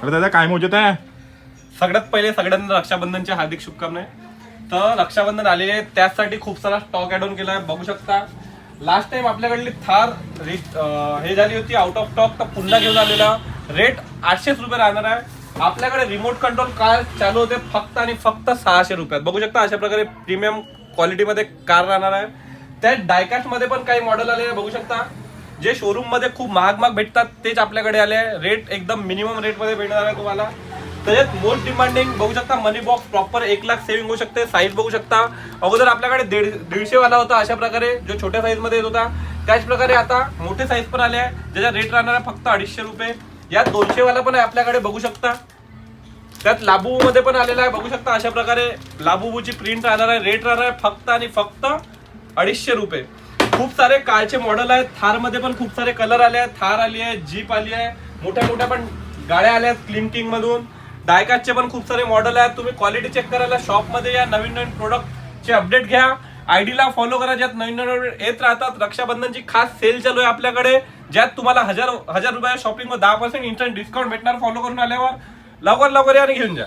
अरे दादा काय मोजत आहे? सगळ्यात पहिले सगळ्यांना रक्षाबंधनच्या हार्दिक शुभकामना. तर रक्षाबंधन आलेले आहे, त्यासाठी खूप सारा स्टॉक ऍड ऑन केला आहे. बघू शकता लास्ट टाइम आपल्याकडली थार हे झाली होती आउट ऑफ स्टॉक, तर पुन्हा घेऊन आलेला. रेट 800 रुपये राहणार आहे. आपल्याकडे रिमोट कंट्रोल कार चालू होते फक्त आणि फक्त 600 रुपयात. बघू शकता अशा प्रकारे प्रीमियम क्वालिटीमध्ये कार राहणार आहे. त्या डायकास्ट मध्ये पण काही मॉडेल आले बघू शकता. जे शोरूम मध्ये खूप महाग भेटतात तेच आपल्याकडे आले. रेट एकदम मिनिमम रेट मध्ये भेटणार आहे तुम्हाला. त्याच्यात मोस्ट डिमांडिंग बघू शकता मनी बॉक्स प्रॉपर 1 लाख सेव्हिंग होऊ शकते. साईज बघू शकता. अगोदर आपल्याकडे 150 वाला होता अशा प्रकारे जो छोट्या साईज मध्ये येत होता. त्याच प्रकारे आता मोठे साईज पण आले आहे ज्याचा रेट राहणार आहे फक्त 250 रुपये. यात 200 वाला पण आहे आपल्याकडे बघू शकता. त्यात लाबू मध्ये पण आलेला आहे बघू शकता. अशा प्रकारे लाबूची प्रिंट राहणार आहे. रेट राहणार आहे फक्त आणि फक्त 250 रुपये. खूप सारे कारचे मॉडेल आहेत. थार मध्ये पण खूप सारे कलर आले आहेत. थार आली आहे, जीप आली आहे, मोठ्या मोठ्या पण गाड्या आल्या आहेत क्लीन किंग मधून. डायकास्टचे पण खूप सारे मॉडेल आहेत. तुम्ही क्वालिटी चेक करायला शॉप मध्ये या. नवीन नवीन प्रोडक्टचे अपडेट घ्या. आयडीला फॉलो करा ज्यात नवीन नवीन येत राहतात. रक्षाबंधनची खास सेल चालू आहे आपल्याकडे ज्यात तुम्हाला हजार रुपये शॉपिंग मध्ये 10% इन्स्टंट डिस्काउंट भेटणार. फॉलो करून आल्यावर लवकर या आणि घेऊन जा.